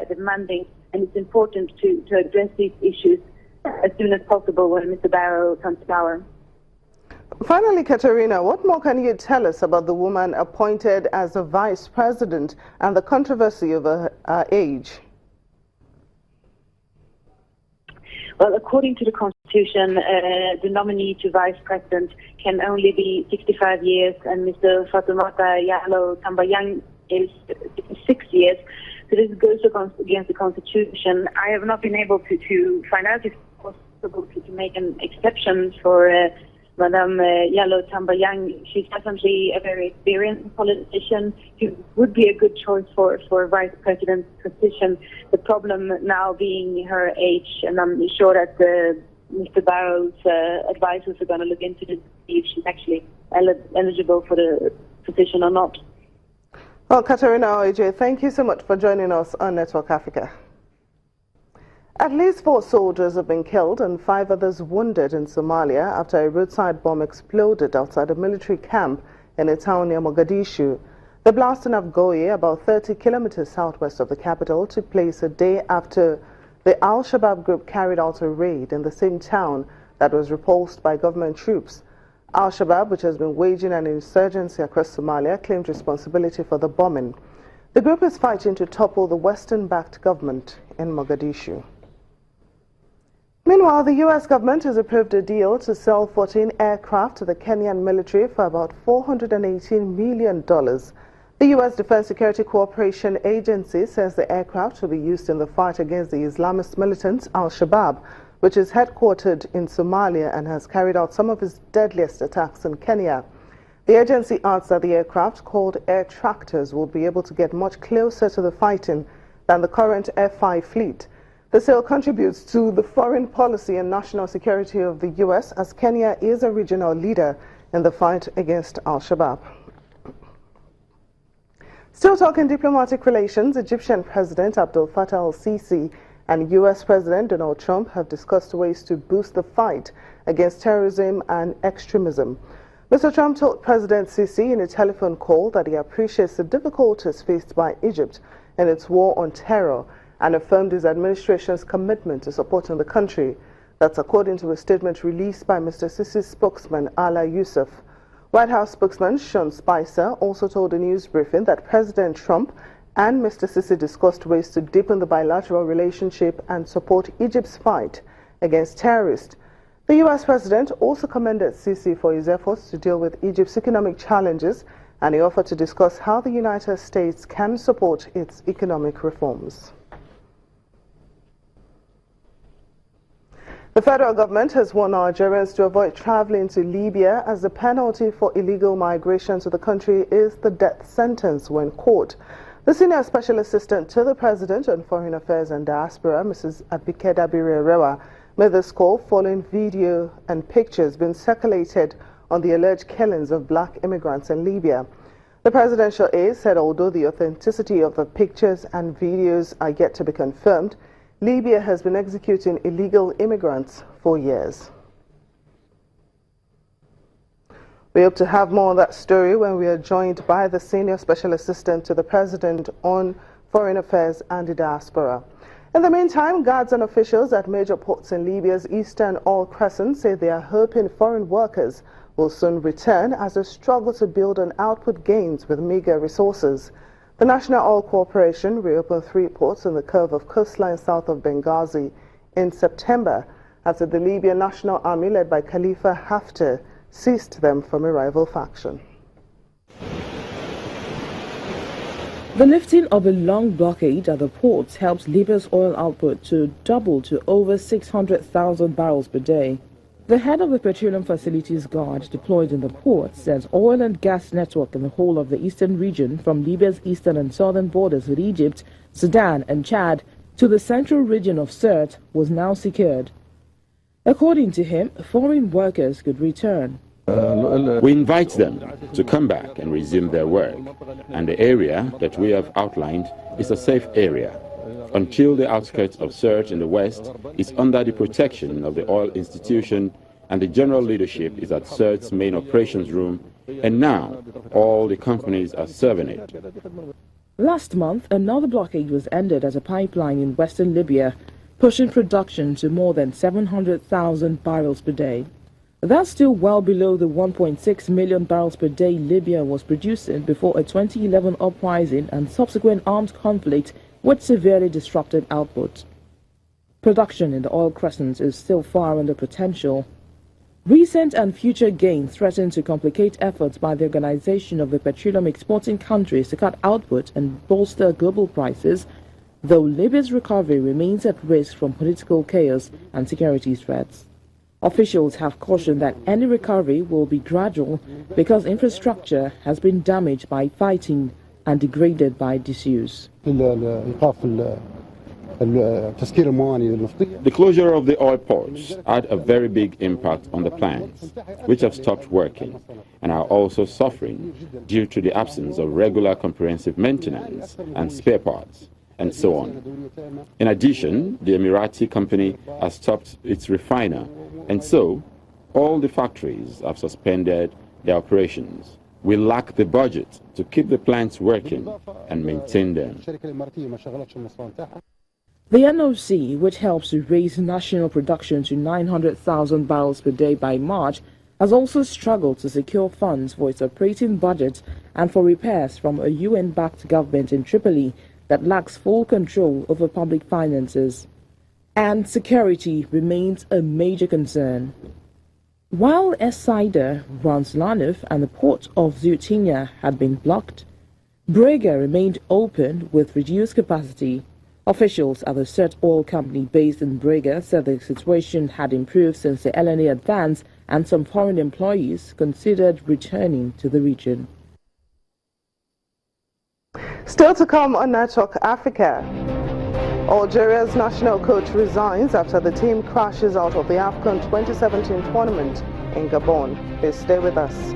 demanding, and it's important to address these issues as soon as possible when Mr. Barrow comes to power. Finally, Katerina, what more can you tell us about the woman appointed as a vice president and the controversy over her age? Well, according to the Constitution, the nominee to vice president can only be 65 years, and Mr. Fatoumata Yalo Tambayang is 66 years. So this goes against the Constitution. I have not been able to find out if it's possible to make an exception for Madame Yalo Tambayang. She's definitely a very experienced politician. She would be a good choice for a vice president position. The problem now being her age, and I'm sure that Mr. Barrow's advisors are going to look into this to see if she's actually eligible for the position or not. Well, Katerina Oije, thank you so much for joining us on Network Africa. At least 4 soldiers have been killed and 5 others wounded in Somalia after a roadside bomb exploded outside a military camp in a town near Mogadishu. The blast in Afgoye, about 30 kilometers southwest of the capital, took place a day after the Al-Shabaab group carried out a raid in the same town that was repulsed by government troops. Al-Shabaab, which has been waging an insurgency across Somalia, claimed responsibility for the bombing. The group is fighting to topple the Western-backed government in Mogadishu. Meanwhile, the U.S. government has approved a deal to sell 14 aircraft to the Kenyan military for about $418 million. The U.S. Defense Security Cooperation Agency says the aircraft will be used in the fight against the Islamist militant Al-Shabaab, which is headquartered in Somalia and has carried out some of its deadliest attacks in Kenya. The agency adds that the aircraft, called air tractors, will be able to get much closer to the fighting than the current F-5 fleet. The sale contributes to the foreign policy and national security of the U.S. as Kenya is a regional leader in the fight against Al-Shabaab. Still talking diplomatic relations, Egyptian President Abdel Fattah al-Sisi and U.S. President Donald Trump have discussed ways to boost the fight against terrorism and extremism. Mr. Trump told President Sisi in a telephone call that he appreciates the difficulties faced by Egypt in its war on terror and affirmed his administration's commitment to supporting the country. That's according to a statement released by Mr. Sisi's spokesman, Ala Yusuf. White House spokesman Sean Spicer also told a news briefing that President Trump and Mr. Sisi discussed ways to deepen the bilateral relationship and support Egypt's fight against terrorists. The U.S. president also commended Sisi for his efforts to deal with Egypt's economic challenges, and he offered to discuss how the United States can support its economic reforms. The federal government has warned Nigerians to avoid traveling to Libya as the penalty for illegal migration to the country is the death sentence when caught. The senior special assistant to the president on foreign affairs and diaspora, Mrs. Abike Dabiri-Erewa, made this call following video and pictures being circulated on the alleged killings of black immigrants in Libya. The presidential aide said although the authenticity of the pictures and videos are yet to be confirmed, Libya has been executing illegal immigrants for years. We hope to have more on that story when we are joined by the Senior Special Assistant to the President on Foreign Affairs and the Diaspora. In the meantime, guards and officials at major ports in Libya's eastern oil crescent say they are hoping foreign workers will soon return as they struggle to build on output gains with meager resources. The National Oil Corporation reopened 3 ports in the curve of coastline south of Benghazi in September after the Libyan National Army led by Khalifa Haftar seized them from a rival faction. The lifting of a long blockade at the ports helps Libya's oil output to double to over 600,000 barrels per day. The head of the Petroleum Facilities Guard deployed in the port says oil and gas network in the whole of the eastern region from Libya's eastern and southern borders with Egypt, Sudan and Chad to the central region of Sirte was now secured. According to him, foreign workers could return. We invite them to come back and resume their work, and the area that we have outlined is a safe area. Until the outskirts of Sirte in the west is under the protection of the oil institution, and the general leadership is at Sirte's main operations room, and now all the companies are serving it. Last month, another blockade was ended at a pipeline in western Libya, pushing production to more than 700,000 barrels per day. That's still well below the 1.6 million barrels per day Libya was producing before a 2011 uprising and subsequent armed conflict which severely disrupted output. Production in the oil crescent is still far under potential. Recent and future gains threaten to complicate efforts by the Organization of the Petroleum Exporting Countries to cut output and bolster global prices, though Libya's recovery remains at risk from political chaos and security threats. Officials have cautioned that any recovery will be gradual because infrastructure has been damaged by fighting and degraded by disuse. The closure of the oil ports had a very big impact on the plants, which have stopped working and are also suffering due to the absence of regular comprehensive maintenance and spare parts, and so on. In addition, the Emirati company has stopped its refiner, and so all the factories have suspended their operations. We lack the budget to keep the plants working and maintain them. The NOC, which helps to raise national production to 900,000 barrels per day by March, has also struggled to secure funds for its operating budget and for repairs from a UN-backed government in Tripoli that lacks full control over public finances. And security remains a major concern. While Essaida, Ranslanov and the port of Zoutinga had been blocked, Brega remained open with reduced capacity. Officials at the Cert oil company based in Brega said the situation had improved since the LNA advance and some foreign employees considered returning to the region. Still to come on Network Africa. Algeria's national coach resigns after the team crashes out of the AFCON 2017 tournament in Gabon. Please stay with us.